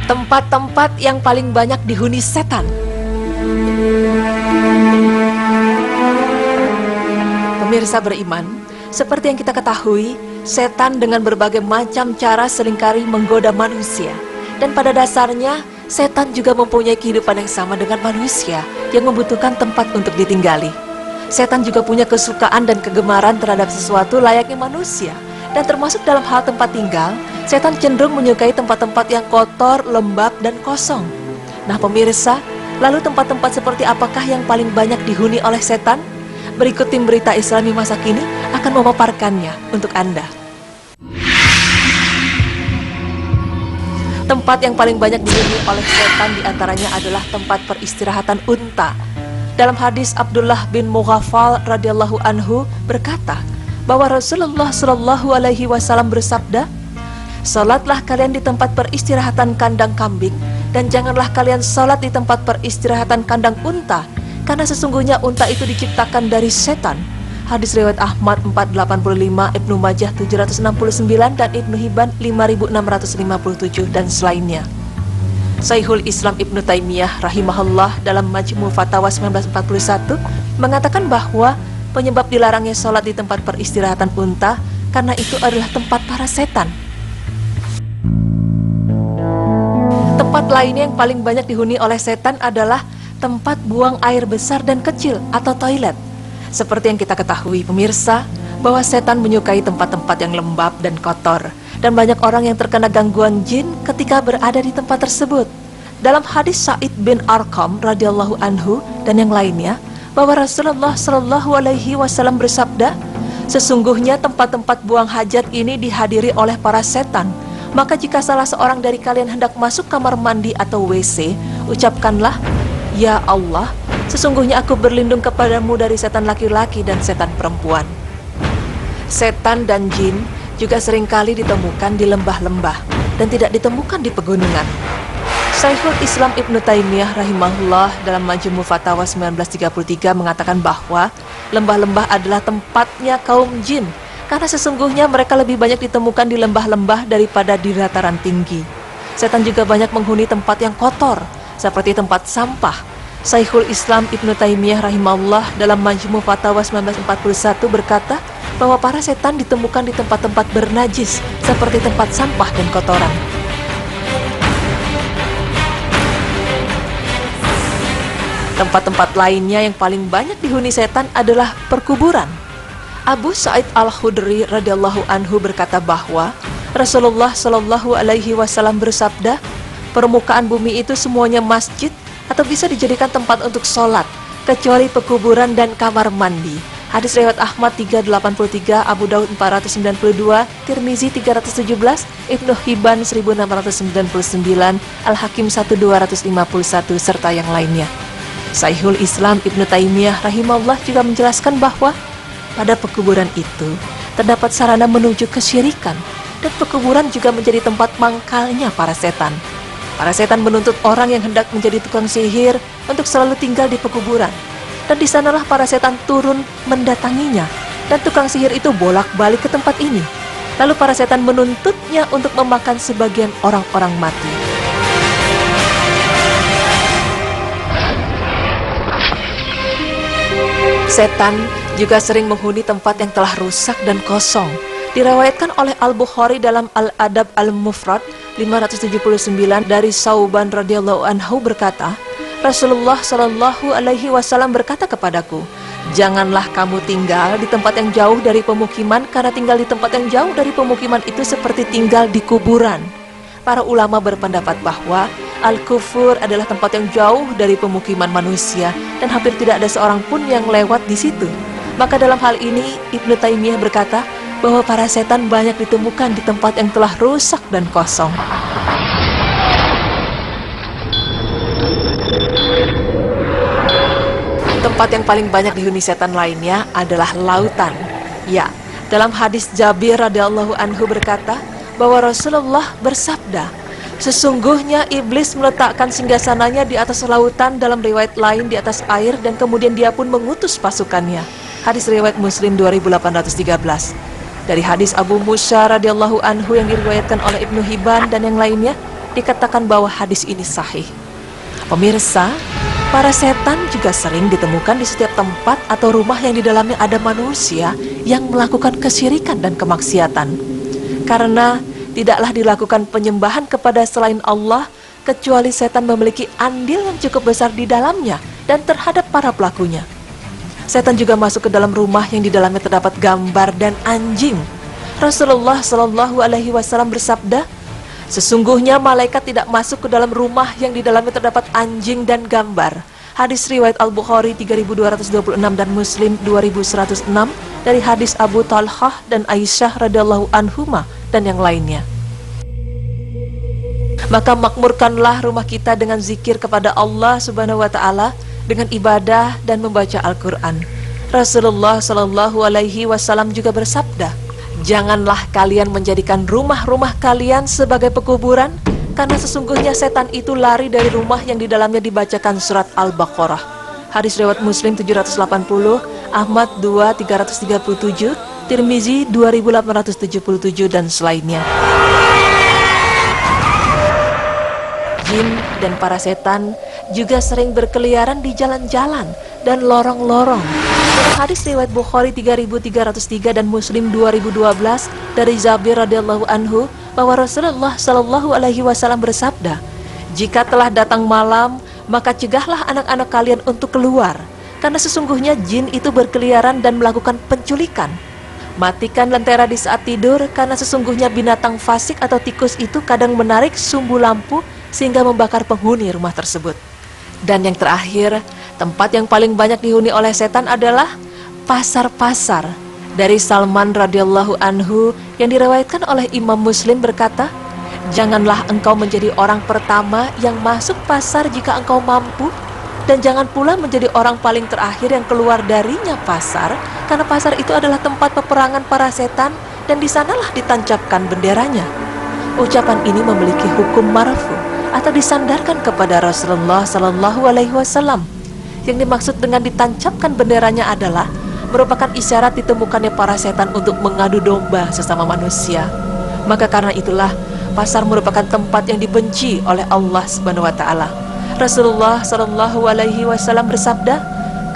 Tempat-tempat yang paling banyak dihuni setan. Pemirsa beriman, seperti yang kita ketahui, setan dengan berbagai macam cara seringkali menggoda manusia. Dan pada dasarnya, setan juga mempunyai kehidupan yang sama dengan manusia yang membutuhkan tempat untuk ditinggali. Setan juga punya kesukaan dan kegemaran terhadap sesuatu layaknya manusia. Dan termasuk dalam hal tempat tinggal, setan cenderung menyukai tempat-tempat yang kotor, lembab, dan kosong. Nah pemirsa, lalu tempat-tempat seperti apakah yang paling banyak dihuni oleh setan? Berikut tim berita Islami masa kini akan memaparkannya untuk Anda. Tempat yang paling banyak dihuni oleh setan diantaranya adalah tempat peristirahatan unta. Dalam hadis Abdullah bin Mughaffal radhiyallahu anhu berkata bahwa Rasulullah Shallallahu alaihi wasallam bersabda, "Salatlah kalian di tempat peristirahatan kandang kambing dan janganlah kalian salat di tempat peristirahatan kandang unta, karena sesungguhnya unta itu diciptakan dari setan." Hadis riwayat Ahmad 485, Ibnu Majah 769 dan Ibnu Hibban 5657 dan selainnya. Syekhul Islam Ibnu Taimiyah rahimahullah dalam Majmu' Fatawa 1941 mengatakan bahwa penyebab dilarangnya sholat di tempat peristirahatan unta karena itu adalah tempat para setan. Tempat lainnya yang paling banyak dihuni oleh setan adalah tempat buang air besar dan kecil atau toilet. Seperti yang kita ketahui pemirsa, bahwa setan menyukai tempat-tempat yang lembab dan kotor, dan banyak orang yang terkena gangguan jin ketika berada di tempat tersebut. Dalam hadis Sa'id bin Arqam radhiyallahu anhu dan yang lainnya, bahwa Rasulullah Shallallahu alaihi wasallam bersabda, "Sesungguhnya tempat-tempat buang hajat ini dihadiri oleh para setan. Maka jika salah seorang dari kalian hendak masuk kamar mandi atau WC, ucapkanlah, 'Ya Allah, sesungguhnya aku berlindung kepadamu dari setan laki-laki dan setan perempuan.'" Setan dan jin juga seringkali ditemukan di lembah-lembah dan tidak ditemukan di pegunungan. Syekhul Islam Ibnu Taimiyah rahimahullah dalam Majmu' Fatawa 1933 mengatakan bahwa lembah-lembah adalah tempatnya kaum jin, karena sesungguhnya mereka lebih banyak ditemukan di lembah-lembah daripada di dataran tinggi. Setan juga banyak menghuni tempat yang kotor, seperti tempat sampah. Syekhul Islam Ibnu Taimiyah rahimahullah dalam Majmu' Fatawa 1941 berkata bahwa para setan ditemukan di tempat-tempat bernajis seperti tempat sampah dan kotoran. Tempat-tempat lainnya yang paling banyak dihuni setan adalah perkuburan. Abu Sa'id Al-Khudri radhiyallahu anhu berkata bahwa Rasulullah Shallallahu alaihi wasallam bersabda, "Permukaan bumi itu semuanya masjid atau bisa dijadikan tempat untuk sholat, kecuali pekuburan dan kamar mandi." Hadis riwayat Ahmad 383, Abu Daud 492, Tirmizi 317, Ibnu Hibban 1699, Al-Hakim 1251 serta yang lainnya. Syekhul Islam Ibnu Taimiyah rahimahullah juga menjelaskan bahwa pada pekuburan itu terdapat sarana menuju kesyirikan, dan pekuburan juga menjadi tempat mangkalnya para setan. Para setan menuntut orang yang hendak menjadi tukang sihir untuk selalu tinggal di pekuburan. Dan di sanalah para setan turun mendatanginya, dan tukang sihir itu bolak-balik ke tempat ini. Lalu para setan menuntutnya untuk memakan sebagian orang-orang mati. Setan juga sering menghuni tempat yang telah rusak dan kosong. Diriwayatkan oleh Al-Bukhari dalam Al-Adab Al-Mufrad 579 dari Sauban radhiyallahu anhu berkata, Rasulullah Shallallahu alaihi wasallam berkata kepadaku, "Janganlah kamu tinggal di tempat yang jauh dari pemukiman, karena tinggal di tempat yang jauh dari pemukiman itu seperti tinggal di kuburan." Para ulama berpendapat bahwa Al-Kufur adalah tempat yang jauh dari pemukiman manusia dan hampir tidak ada seorang pun yang lewat di situ. Maka dalam hal ini Ibnu Taimiyah berkata bahwa para setan banyak ditemukan di tempat yang telah rusak dan kosong. Tempat yang paling banyak dihuni setan lainnya adalah lautan. Ya, dalam hadis Jabir radhiyallahu anhu berkata bahwa Rasulullah bersabda, "Sesungguhnya iblis meletakkan singgasananya di atas lautan," dalam riwayat lain di atas air, "dan kemudian dia pun mengutus pasukannya." Hadis riwayat Muslim 2813. Dari hadis Abu Musa radhiyallahu anhu yang diriwayatkan oleh Ibnu Hibban dan yang lainnya, dikatakan bahwa hadis ini sahih. Pemirsa, para setan juga sering ditemukan di setiap tempat atau rumah yang di dalamnya ada manusia yang melakukan kesyirikan dan kemaksiatan. Karena tidaklah dilakukan penyembahan kepada selain Allah, kecuali setan memiliki andil yang cukup besar di dalamnya dan terhadap para pelakunya. Setan juga masuk ke dalam rumah yang di dalamnya terdapat gambar dan anjing. Rasulullah Shallallahu Alaihi Wasallam bersabda, sesungguhnya malaikat tidak masuk ke dalam rumah yang di dalamnya terdapat anjing dan gambar. Hadis riwayat Al-Bukhari 3226 dan Muslim 2106 dari hadis Abu Talhah dan Aisyah radhiyallahu anhuma dan yang lainnya. Maka makmurkanlah rumah kita dengan zikir kepada Allah Subhanahu wa taala, dengan ibadah dan membaca Al-Quran. Rasulullah Shallallahu Alaihi Wasallam juga bersabda, janganlah kalian menjadikan rumah-rumah kalian sebagai pekuburan, karena sesungguhnya setan itu lari dari rumah yang di dalamnya dibacakan surat Al-Baqarah. Hadis riwayat Muslim 780, Ahmad 2337, Tirmizi 2877 dan selainnya. Jin dan para setan juga sering berkeliaran di jalan-jalan dan lorong-lorong. Dalam hadis riwayat Bukhari 3303 dan Muslim 2012 dari Jabir radhiyallahu anhu bahwa Rasulullah Shallallahu Alaihi Wasallam bersabda, jika telah datang malam, maka cegahlah anak-anak kalian untuk keluar, karena sesungguhnya jin itu berkeliaran dan melakukan penculikan. Matikan lentera di saat tidur, karena sesungguhnya binatang fasik atau tikus itu kadang menarik sumbu lampu sehingga membakar penghuni rumah tersebut. Dan yang terakhir, tempat yang paling banyak dihuni oleh setan adalah pasar-pasar. Dari Salman radhiyallahu anhu yang diriwayatkan oleh Imam Muslim berkata, janganlah engkau menjadi orang pertama yang masuk pasar jika engkau mampu, dan jangan pula menjadi orang paling terakhir yang keluar darinya pasar, karena pasar itu adalah tempat peperangan para setan dan di sanalah ditancapkan benderanya. Ucapan ini memiliki hukum marfu atau disandarkan kepada Rasulullah Sallallahu Alaihi Wasallam. Yang dimaksud dengan ditancapkan benderanya adalah merupakan isyarat ditemukannya para setan untuk mengadu domba sesama manusia. Maka karena itulah pasar merupakan tempat yang dibenci oleh Allah Subhanahu Wa Taala. Rasulullah Sallallahu Alaihi Wasallam bersabda,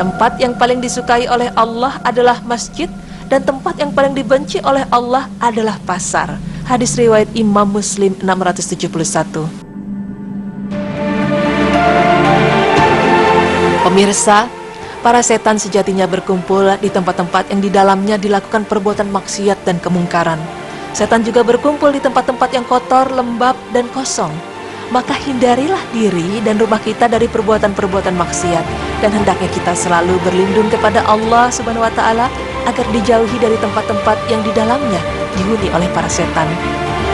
tempat yang paling disukai oleh Allah adalah masjid, dan tempat yang paling dibenci oleh Allah adalah pasar. Hadis riwayat Imam Muslim 671. Pemirsa, para setan sejatinya berkumpul di tempat-tempat yang di dalamnya dilakukan perbuatan maksiat dan kemungkaran. Setan juga berkumpul di tempat-tempat yang kotor, lembab, dan kosong. Maka hindarilah diri dan rumah kita dari perbuatan-perbuatan maksiat, dan hendaknya kita selalu berlindung kepada Allah Subhanahu wa taala agar dijauhi dari tempat-tempat yang di dalamnya dihuni oleh para setan.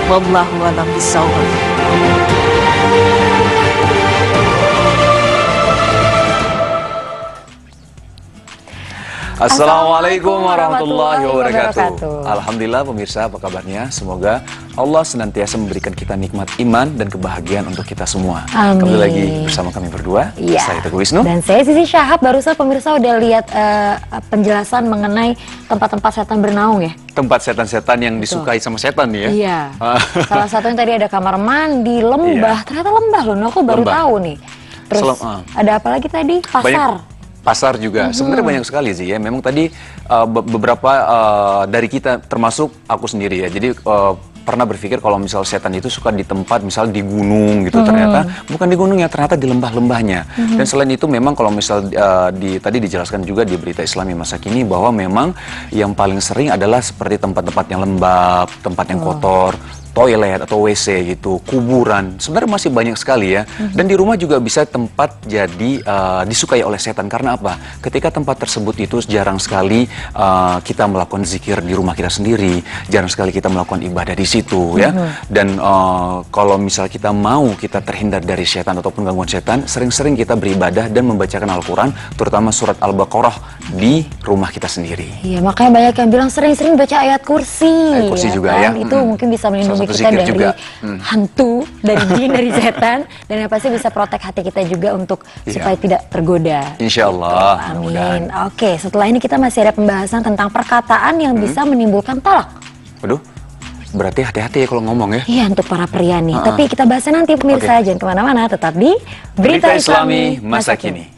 Wallahu a'lam bishawab. Assalamualaikum warahmatullahi wabarakatuh. Alhamdulillah pemirsa, apa kabarnya? Semoga Allah senantiasa memberikan kita nikmat iman dan kebahagiaan untuk kita semua. Amin. Kembali lagi bersama kami berdua. Iya. Saya Teguh Wisnu. Dan saya Sisi Syahab. Barusan pemirsa udah lihat penjelasan mengenai tempat-tempat setan bernaung ya. Tempat setan-setan yang disukai sama setan nih ya. Iya. Salah satunya tadi ada kamar mandi, lembah. Iya. Ternyata lembah loh, aku baru tahu nih. Terus ada apa lagi tadi? Pasar. Pasar juga, sebenarnya banyak sekali sih ya. Memang tadi beberapa dari kita, termasuk aku sendiri ya. Jadi pernah berpikir kalau misal setan itu suka di tempat, misal di gunung gitu. Ternyata bukan di gunung ya, ternyata di lembah-lembahnya. Dan selain itu memang kalau misal tadi dijelaskan juga di berita Islami masa kini bahwa memang yang paling sering adalah seperti tempat-tempat yang lembab, tempat yang kotor, toilet atau WC gitu, kuburan, sebenarnya masih banyak sekali ya. Dan di rumah juga bisa tempat jadi disukai oleh setan. Karena apa? Ketika tempat tersebut itu jarang sekali kita melakukan zikir di rumah kita sendiri, jarang sekali kita melakukan ibadah di situ ya. Dan kalau misal kita mau kita terhindar dari setan ataupun gangguan setan, sering-sering kita beribadah dan membacakan Al-Quran, terutama surat Al-Baqarah di rumah kita sendiri. Iya, makanya banyak yang bilang sering-sering baca ayat kursi. Ayat kursi ya juga kan? ya. Itu mungkin bisa melindungi kita dari hantu, dari jin, dari setan, dan yang pasti bisa protek hati kita juga untuk supaya tidak tergoda. Insya Allah. Amin. Oke, setelah ini kita masih ada pembahasan tentang perkataan yang bisa menimbulkan talak. Waduh, Berarti hati-hati ya kalau ngomong ya. Iya, untuk para pria nih. Tapi kita bahasnya nanti pemirsa, jangan kemana-mana, tetap di Berita Islami Masa Kini.